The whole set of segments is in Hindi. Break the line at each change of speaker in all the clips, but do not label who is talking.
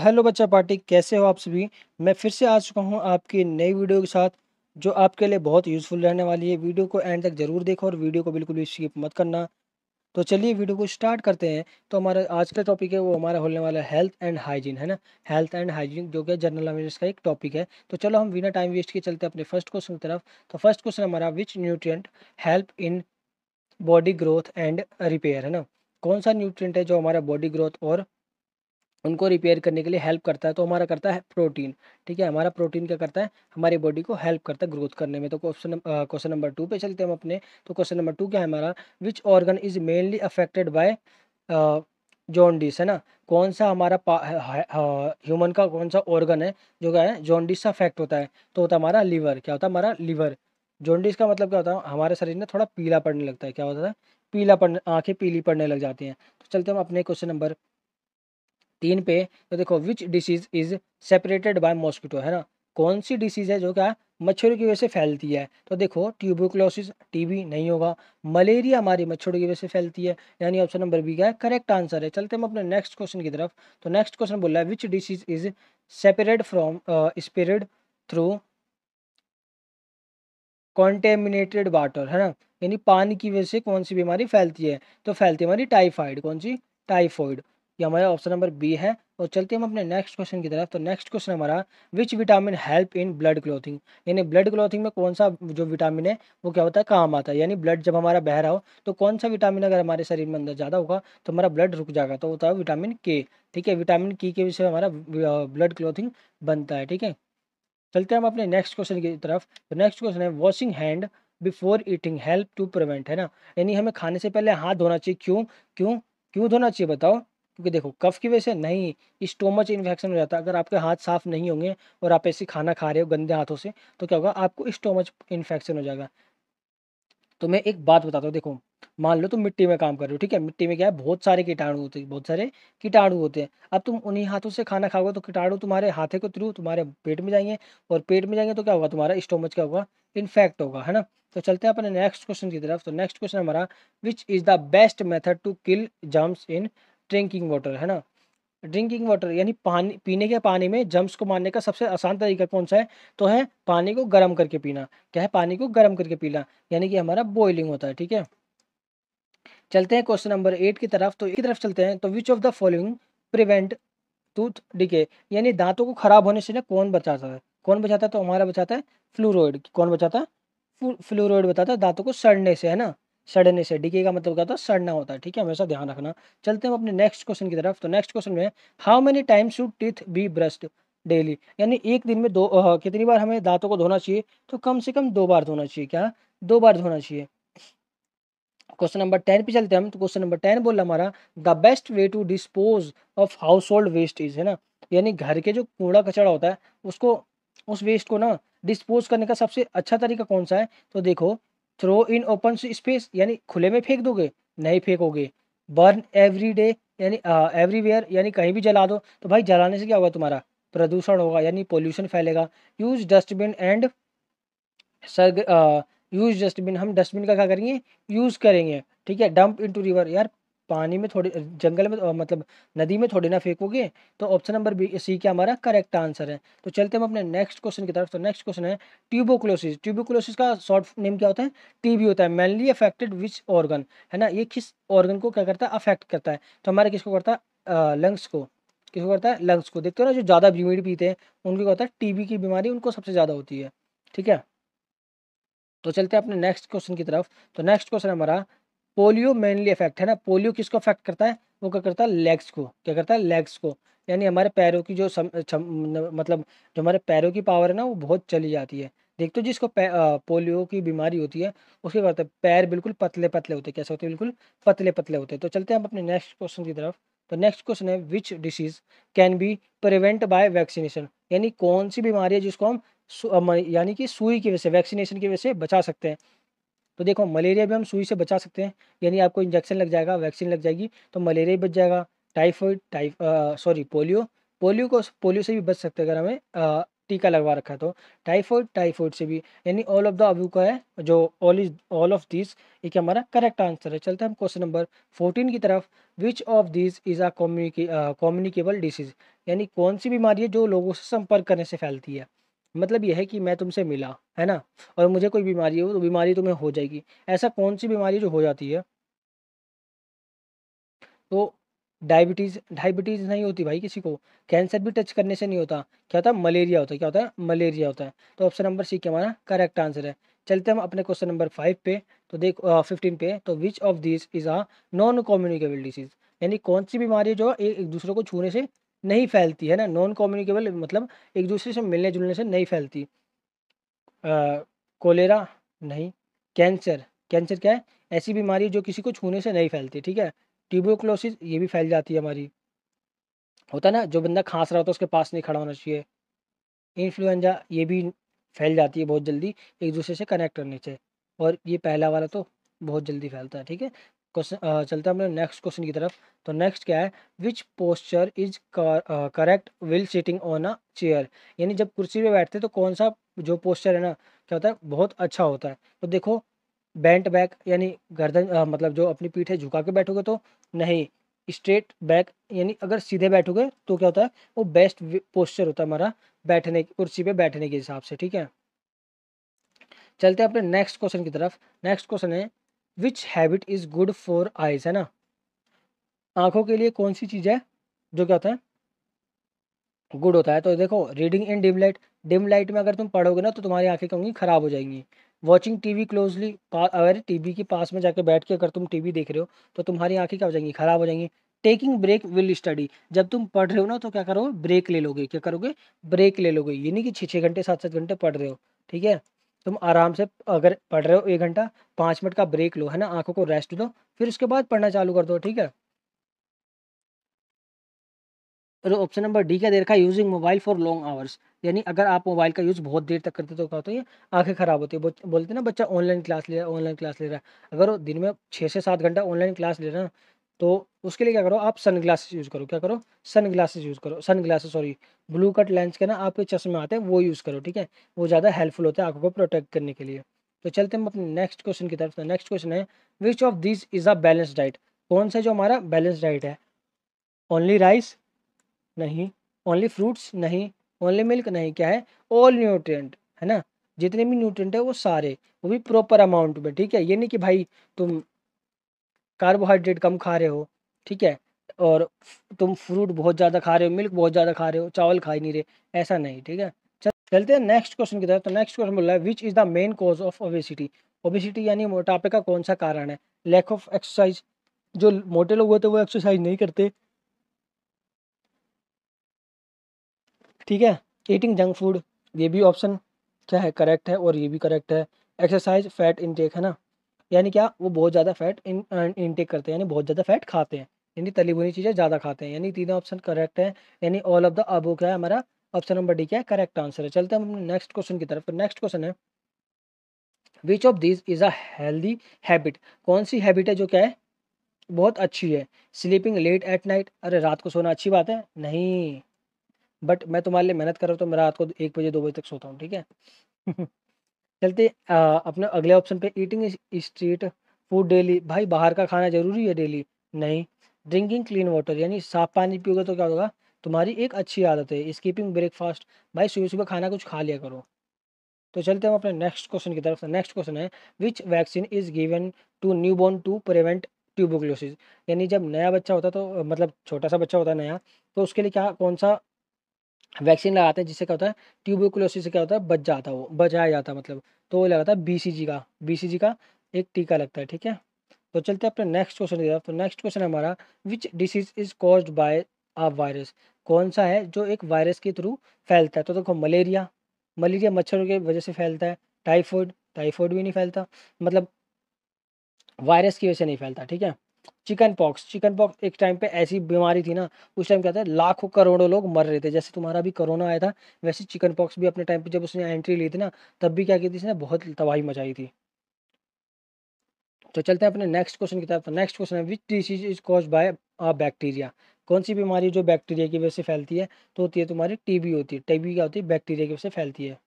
तो हेलो बच्चा पार्टी, कैसे हो आप सभी। मैं फिर से आ चुका हूँ आपकी नई वीडियो के साथ, जो आपके लिए बहुत यूज़फुल रहने वाली है। वीडियो को एंड तक ज़रूर देखो और वीडियो को बिल्कुल भी स्किप मत करना। तो चलिए वीडियो को स्टार्ट करते हैं। तो हमारा आज का टॉपिक है वो हमारा होने वाला है हेल्थ एंड हाइजीन, है ना। हेल्थ एंड हाइजीन जो कि जनरल अवेयरनेस का एक टॉपिक है। तो चलो हम बिना टाइम वेस्ट किए चलते हैं अपने फर्स्ट क्वेश्चन की तरफ। तो फर्स्ट क्वेश्चन हमारा, विच nutrient help in body growth and repair, है ना। कौन सा न्यूट्रिएंट है जो हमारा बॉडी ग्रोथ और उनको रिपेयर करने के लिए हेल्प करता है। तो हमारा करता है प्रोटीन। ठीक है, हमारा प्रोटीन क्या करता है, हमारी बॉडी को हेल्प करता है ग्रोथ करने में। तो क्वेश्चन नंबर 2 पे चलते हैं हम अपने। तो क्वेश्चन नंबर 2 क्या है हमारा, which organ is mainly affected by jaundice, है ना। कौन सा हमारा ह्यूमन का कौन सा ऑर्गन है जो क्या है जॉन्डिस से अफेक्ट होता है। तो होता है हमारा लीवर। क्या होता है हमारा लीवर। जॉन्डिस का मतलब क्या होता है, हमारे शरीर में थोड़ा पीला पड़ने लगता है। क्या होता है, पीला पड़ने, आंखें पीली पड़ने लग जाती हैं। तो चलते हम अपने क्वेश्चन नंबर 3 पे। तो देखो, which disease is separated by mosquito, है ना। कौन सी डिसीज है जो क्या मच्छरों की वजह से फैलती है। तो देखो, ट्यूबरकुलोसिस, टीबी नहीं होगा। मलेरिया हमारी मच्छरों की वजह से फैलती है, यानी ऑप्शन नंबर बी क्या है करेक्ट आंसर है। चलते हम अपने नेक्स्ट क्वेश्चन की तरफ। तो नेक्स्ट क्वेश्चन बोल रहा है, which disease is separate from spread through contaminated water, है ना। यानी पानी की वजह से कौन सी बीमारी फैलती है। तो फैलती है हमारी टाइफाइड। कौन सी, टाइफॉइड। ये हमारा ऑप्शन नंबर बी है। और चलते हम अपने नेक्स्ट क्वेश्चन की तरफ। तो नेक्स्ट क्वेश्चन हमारा, which vitamin help in blood clothing, यानी ब्लड क्लॉथिंग में कौन सा जो विटामिन है वो क्या होता है, काम आता है। यानी ब्लड जब हमारा बह रहा हो तो कौन सा विटामिन अगर हमारे शरीर में अंदर ज़्यादा होगा तो हमारा ब्लड रुक जाएगा, तो होता है विटामिन के। ठीक है, विटामिन की वजह से हमारा ब्लड क्लॉथिंग बनता है। ठीक है, चलते हैं हम अपने नेक्स्ट क्वेश्चन की तरफ। तो नेक्स्ट क्वेश्चन है, washing hand before eating help to prevent, है ना। यानी हमें खाने से पहले हाथ धोना चाहिए। क्यों, क्यों क्यों धोना चाहिए बताओ। क्योंकि देखो, कफ की वजह से नहीं, स्टोमच इन्फेक्शन हो जाता है। अगर आपके हाथ साफ नहीं होंगे और आप ऐसे खाना खा रहे हो गंदे हाथों से, तो क्या होगा, आपको स्टोमच इन्फेक्शन हो जाएगा। तो मैं एक बात बताता हूँ, देखो, मान लो तुम मिट्टी में काम कर रहे हो। ठीक है, मिट्टी में क्या है, बहुत सारे कीटाणु होते हैं, बहुत सारे कीटाणु होते हैं। अब तुम उन्हीं हाथों से खाना खाओगे तो कीटाणु तुम्हारे हाथे के थ्रू तुम्हारे पेट में जाएंगे, और पेट में जाएंगे तो क्या होगा, तुम्हारा स्टोमच क्या होगा, इन्फेक्ट होगा, है ना। तो चलते हैं अपने नेक्स्ट क्वेश्चन की तरफ। तो नेक्स्ट क्वेश्चन हमारा, which is the best method to kill germs in drinking water, है ना। ड्रिंकिंग वाटर यानी पानी, पीने के पानी में जर्म्स को मारने का सबसे आसान तरीका कौन सा है। तो है पानी को गर्म करके पीना। क्या है, पानी को गर्म करके पीना, यानी कि हमारा बॉइलिंग होता है। ठीक है, चलते हैं क्वेश्चन नंबर 8 की तरफ। तो की तरफ चलते हैं। तो which of the following prevent tooth decay, यानी दांतों को खराब होने से ना कौन बचाता है, कौन बचाता है। तो हमारा बचाता है फ्लूरोइड। कौन बचाता है, फ्लूरोइड बताता है दांतों को सड़ने से, है ना। सड़ने से, डिके का मतलब क्या होता है, सड़ना होता है। ठीक है, हमेशा ध्यान रखना। चलते हैं हम अपने नेक्स्ट क्वेश्चन की तरफ। तो नेक्स्ट क्वेश्चन में, how many times should teeth be brushed daily, यानी एक दिन में कितनी बार हमें दांतों को धोना चाहिए। तो कम से कम 2 बार धोना चाहिए। क्या, 2 बार धोना चाहिए। क्वेश्चन नंबर 10 पे चलते हैं हम। तो क्वेश्चन नंबर 10 बोल रहा हमारा, the best way to dispose of household waste is, है ना। यानी घर के जो कूड़ा कचरा होता है उसको, उस वेस्ट को ना डिस्पोज करने का सबसे अच्छा तरीका कौन सा है। तो देखो, थ्रो इन ओपन स्पेस, यानी खुले में फेंक दोगे, नहीं फेंकोगे। बर्न एवरी डे, यानी एवरीवेयर, यानी कहीं भी जला दो। तो भाई जलाने से क्या होगा, तुम्हारा प्रदूषण होगा, यानी पोल्यूशन फैलेगा। Use dustbin and sir, use dustbin, हम डस्टबिन का क्या करेंगे, यूज़ करेंगे। ठीक है, डंप इनटू रिवर, यार पानी में थोड़ी, जंगल में मतलब नदी में थोड़ी ना फेंकोगे। तो ऑप्शन नंबर बी सी क्या हमारा करेक्ट आंसर है। तो चलते हम अपने नेक्स्ट क्वेश्चन की तरफ। तो नेक्स्ट क्वेश्चन है, ट्यूबोक्लोसिस। ट्यूबोक्लोसिस का शॉर्ट नेम क्या होता है, टीबी होता है। मेनली अफेक्टेड विच ऑर्गन, है ना। ये किस ऑर्गन को क्या करता है, अफेक्ट करता है। तो हमारे किसको करता है, लंग्स को। किसको करता है, लंग्स को। देखते हो ना, जो ज़्यादा बीमीड पीते हैं उनको क्या होता है, टीबी की बीमारी उनको सबसे ज़्यादा होती है। ठीक है, तो चलते हैं अपने नेक्स्ट क्वेश्चन की तरफ। तो नेक्स्ट क्वेश्चन हमारा, पोलियो मेनली अफेक्ट, है ना। पोलियो किसको अफेक्ट करता है, वो क्या करता है, लेग्स को। क्या करता है, लेग्स को। यानी हमारे पैरों की जो मतलब जो हमारे पैरों की पावर है ना वो बहुत चली जाती है। देखते हो जिसको पोलियो की बीमारी होती है उसके क्या होता है, पैर बिल्कुल पतले पतले होते हैं। कैसे होते हैं, बिल्कुल पतले पतले होते हैं। तो चलते हैं हम अपने नेक्स्ट क्वेश्चन की तरफ। तो नेक्स्ट क्वेश्चन है, which disease can be prevent by vaccination, यानी कौन सी बीमारी है जिसको हम यानी कि सुई की वजह से, वैक्सीनेशन की वजह से बचा सकते हैं। तो देखो, मलेरिया भी हम सुई से बचा सकते हैं, यानी आपको इंजेक्शन लग जाएगा, वैक्सीन लग जाएगी तो मलेरिया भी बच जाएगा। टाइफाइड, सॉरी पोलियो, पोलियो से भी बच सकते हैं अगर हमें टीका लगवा रखा है। तो टाइफॉइड, टाइफॉइड से भी, यानी ऑल ऑफ द अबव का है जो ऑल ऑफ दिस, ये क्या हमारा करेक्ट आंसर है। चलते हैं हम क्वेश्चन नंबर 14 की तरफ। Which of this is a communicable disease, यानी कौन सी बीमारी है जो लोगों से संपर्क करने से फैलती है। मतलब यह है कि मैं तुमसे मिला है ना, और मुझे कोई बीमारी हो तो बीमारी तुम्हें हो जाएगी, ऐसा कौन सी बीमारी है जो हो जाती है। तो डायबिटीज़, डायबिटीज़ नहीं होती भाई किसी को, कैंसर भी टच करने से नहीं होता। क्या होता है, मलेरिया होता है। क्या होता है, मलेरिया होता है। तो ऑप्शन नंबर सी क्या हमारा करेक्ट आंसर है। चलते हम अपने क्वेश्चन नंबर 5 पे। तो देख 15 पे, तो which of this is a non communicable disease, यानी कौन सी बीमारी है जो एक दूसरे को छूने से नहीं फैलती है ना। नॉन कम्युनिकेबल मतलब एक दूसरे से मिलने जुलने से नहीं फैलती। कोलेरा नहीं। कैंसर, कैंसर क्या है, ऐसी बीमारी है जो किसी को छूने से नहीं फैलती, ठीक है। ट्यूबरक्लोसिस, ये भी फैल जाती है हमारी, होता है ना, जो बंदा खांस रहा होता है उसके पास नहीं खड़ा होना चाहिए। इन्फ्लुएंजा, ये भी फैल जाती है बहुत जल्दी एक दूसरे से कनेक्ट करने से। और ये पहला वाला तो बहुत जल्दी फैलता है, ठीक है। क्वेश्चन चलते हैं अपने नेक्स्ट क्वेश्चन की तरफ। तो नेक्स्ट क्या है, which posture is correct will sitting on a chair, यानी जब कुर्सी पे बैठते हैं तो कौन सा जो पोस्चर है ना, क्या होता है, बहुत अच्छा होता है। तो देखो, बेंट बैक, यानी गर्दन मतलब जो अपनी पीठ है झुका के बैठोगे तो नहीं। स्ट्रेट बैक, यानी अगर सीधे बैठोगे तो क्या होता है, वो बेस्ट पोस्चर होता है हमारा बैठने, कुर्सी पे बैठने के हिसाब से, ठीक है। चलते हैं अपने नेक्स्ट क्वेश्चन की तरफ। नेक्स्ट क्वेश्चन है, which habit is good for eyes, है ना, आंखों के लिए कौन सी चीज़ है जो क्या होता है, गुड होता है। तो देखो, reading in dim light, dim light में अगर तुम पढ़ोगे ना तो तुम्हारी आंखें क्या होंगी, खराब हो जाएंगी। वॉचिंग टीवी क्लोजली, अगर टीवी के पास में जाके बैठ के अगर तुम टीवी देख रहे हो तो तुम्हारी आंखें क्या हो जाएंगी, खराब हो जाएंगी। टेकिंग ब्रेक विल स्टडी, जब तुम पढ़ रहे हो ना तो क्या करोगे, ब्रेक ले लोगे। क्या करोगे, ब्रेक ले लोगे। ये नहीं कि 6 6 घंटे 7 7 घंटे पढ़ रहे हो, ठीक है। तुम आराम से अगर पढ़ रहे हो 1 घंटा, 5 मिनट का ब्रेक लो, है ना, आंखों को रेस्ट दो, फिर उसके बाद पढ़ना चालू कर दो, ठीक है। और ऑप्शन नंबर डी क्या दे रखा है, using mobile for long hours, यानी अगर आप मोबाइल का यूज़ बहुत देर तक करते तो क्या होता है, आंखें खराब होती है। बोलते हैं ना, बच्चा ऑनलाइन क्लास ले रहा है, ऑनलाइन क्लास ले रहा है, अगर वो दिन में 6 से 7 घंटा ऑनलाइन क्लास ले रहा है ना, तो उसके लिए क्या करो, आप सन ग्लासेस यूज़ करो। क्या करो, सन ग्लासेस यूज़ करो, sunglasses sorry, blue cut lens के ना आपके चश्मे आते हैं, वो यूज़ करो, ठीक है। वो ज़्यादा हेल्पफुल होता है आंखों को प्रोटेक्ट करने के लिए। तो चलते हैं हम अपने नेक्स्ट क्वेश्चन की तरफ। नेक्स्ट क्वेश्चन है, which of this is a balance diet, कौन सा जो हमारा बैलेंस डाइट है। ओनली राइस नहीं, ओनली फ्रूट्स नहीं, ओनली मिल्क नहीं, क्या है, ऑल न्यूट्रिएंट, है ना, जितने भी न्यूट्रिएंट है वो सारे, वो भी प्रॉपर अमाउंट में, ठीक है। ये नहीं कि भाई तुम कार्बोहाइड्रेट कम खा रहे हो, ठीक है, और तुम फ्रूट बहुत ज़्यादा खा रहे हो, मिल्क बहुत ज़्यादा खा रहे हो, चावल खा ही नहीं रहे, ऐसा नहीं, ठीक है। चलते हैं नेक्स्ट क्वेश्चन की तरफ। तो नेक्स्ट क्वेश्चन बोल रहा है, which is the main cause of obesity, obesity यानी मोटापे का कौन सा कारण है। लैक ऑफ एक्सरसाइज, जो मोटे लोग होते हैं वो एक्सरसाइज नहीं करते, ठीक है। ईटिंग जंक फूड, ये भी ऑप्शन क्या है, करेक्ट है, और ये भी करेक्ट है। एक्सरसाइज, फैट इनटेक, है ना, यानी क्या, वो बहुत ज़्यादा फैट इनटेक करते हैं, यानी बहुत ज़्यादा फैट खाते हैं, यानी तली भुनी चीज़ें ज़्यादा खाते हैं, यानी तीनों ऑप्शन करेक्ट है। यानी ऑल ऑफ द अबव क्या है हमारा, ऑप्शन नंबर डी क्या है, करेक्ट आंसर है। चलते हैं हम नेक्स्ट क्वेश्चन की तरफ। नेक्स्ट क्वेश्चन है, which of this is a healthy habit, कौन सी हैबिट है जो क्या है, बहुत अच्छी है। स्लीपिंग लेट एट नाइट, अरे रात को सोना अच्छी बात है नहीं, बट मैं तुम्हारे लिए मेहनत कर रहा हूँ तो मैं रात को 1 बजे 2 बजे तक सोता हूँ, ठीक है। चलते अपने अगले ऑप्शन पे, ईटिंग स्ट्रीट फूड डेली, भाई बाहर का खाना जरूरी है डेली, नहीं। ड्रिंकिंग क्लीन वाटर, यानी साफ पानी पियोगे तो क्या होगा, तुम्हारी एक अच्छी आदत है। स्कीपिंग ब्रेकफास्ट, भाई सुबह सुबह खाना कुछ खा लिया करो। तो चलते हम अपने नेक्स्ट क्वेश्चन की तरफ। नेक्स्ट क्वेश्चन है, which vaccine is given to newborn to prevent tuberculosis, यानी जब नया बच्चा होता है तो मतलब छोटा सा बच्चा होता है नया, तो उसके लिए क्या, कौन सा वैक्सीन लगाते हैं जिससे क्या होता है, ट्यूबरकुलोसिस से क्या होता है, बच जाता है, वो बचाया जाता है मतलब। तो वो लगाता है बीसीजी का, बीसीजी का एक टीका लगता है, ठीक है। तो चलते हैं अपने नेक्स्ट क्वेश्चन की तरफ। तो नेक्स्ट क्वेश्चन है हमारा, which disease is caused by a virus, कौन सा है जो एक वायरस के थ्रू फैलता है। तो देखो, मलेरिया, मलेरिया मच्छरों की वजह से फैलता है। टाइफाइड, टाइफाइड भी नहीं फैलता, मतलब वायरस की वजह से नहीं फैलता, ठीक है। चिकन पॉक्स, चिकन पॉक्स एक टाइम पे ऐसी बीमारी थी ना, उस टाइम क्या था, लाखों करोड़ों लोग मर रहे थे, जैसे तुम्हारा भी कोरोना आया था, वैसे चिकन पॉक्स भी अपने टाइम पे जब उसने एंट्री ली थी ना, तब भी क्या की थी इसने, बहुत तबाही मचाई थी। तो चलते हैं अपने नेक्स्ट क्वेश्चन की तरफ। नेक्स्ट क्वेश्चन है, which disease is caused by a bacteria, कौन सी बीमारी जो बैक्टीरिया की वजह से फैलती है, तो होती है तुम्हारी टीबी होती है। टीबी क्या होती है, बैक्टीरिया की वजह से फैलती है,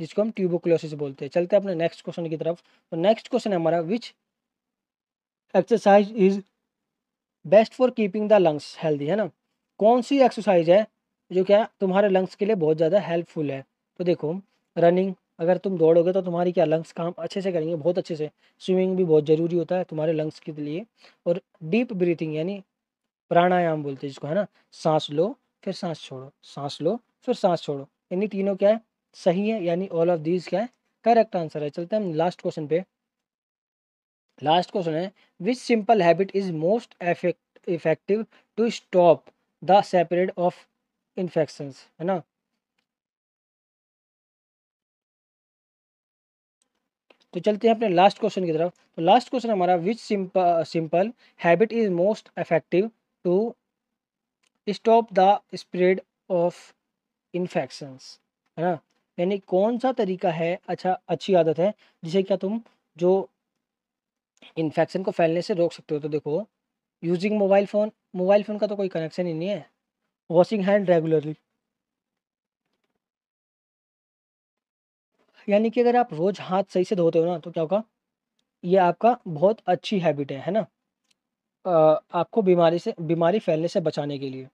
जिसको हम ट्यूबरकुलोसिस बोलते हैं। चलते हैं अपने नेक्स्ट क्वेश्चन की तरफ। तो नेक्स्ट क्वेश्चन है हमारा, विच exercise is best for keeping the lungs healthy, है ना। कौन सी एक्सरसाइज है जो क्या तुम्हारे लंग्स के लिए बहुत ज़्यादा हेल्पफुल है। तो देखो, रनिंग, अगर तुम दौड़ोगे तो तुम्हारी क्या लंग्स काम अच्छे से करेंगे, बहुत अच्छे से। स्विमिंग भी बहुत ज़रूरी होता है तुम्हारे लंग्स के लिए। और डीप ब्रीथिंग यानी प्राणायाम बोलते हैं जिसको, है ना। सांस लो फिर सांस छोड़ो, सांस लो फिर सांस छोड़ो, यानी तीनों क्या है, सही है, यानी ऑल ऑफ दीज क्या है, करेक्ट आंसर है। चलते हैं हम लास्ट क्वेश्चन पे। लास्ट क्वेश्चन है, which simple habit is most effective to stop the separate of infections, है ना। तो चलते हैं अपने लास्ट क्वेश्चन की तरफ। तो लास्ट क्वेश्चन हमारा, which simple habit is most effective to stop the spread of infections, है ना। यानी कौन सा तरीका है, अच्छा अच्छी आदत है जिसे क्या तुम जो इन्फेक्शन को फैलने से रोक सकते हो। तो देखो, using mobile phone, mobile phone का तो कोई कनेक्शन ही नहीं है। वॉशिंग हैंड रेगुलरली, यानी कि अगर आप रोज़ हाथ सही से धोते हो ना, तो क्या होगा, ये आपका बहुत अच्छी हैबिट है ना। आपको बीमारी फैलने से बचाने के लिए।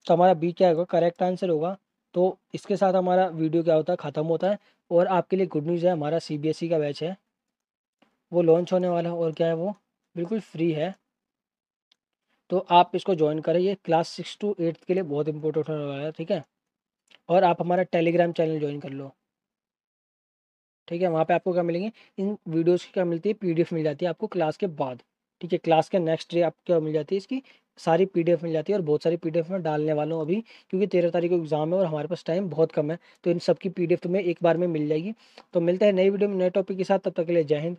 तो हमारा बी क्या होगा, करेक्ट आंसर होगा। तो इसके साथ हमारा वीडियो क्या होता है, ख़त्म होता है। और आपके लिए गुड न्यूज़ है, हमारा सीबीएसई का बैच है वो लॉन्च होने वाला है, और क्या है वो बिल्कुल फ्री है। तो आप इसको ज्वाइन करें, ये क्लास 6 to 8 के लिए बहुत इंपॉर्टेंट होने वाला है, ठीक है। और आप हमारा टेलीग्राम चैनल ज्वाइन कर लो, ठीक है। वहाँ पे आपको क्या मिलेंगे, इन वीडियोस की क्या मिलती है, पीडीएफ मिल जाती है आपको क्लास के बाद, ठीक है। क्लास के नेक्स्ट डे आपको क्या मिल जाती है, इसकी सारी पीडीएफ मिल जाती है। और बहुत सारी पीडीएफ में डालने वाला हूँ अभी, क्योंकि 13 तारीख को एग्जाम है और हमारे पास टाइम बहुत कम है। तो इन सब की पीडीएफ तुम्हें एक बार में मिल जाएगी। तो मिलते हैं नई वीडियो में नए टॉपिक के साथ, तब तक के लिए जय हिंद।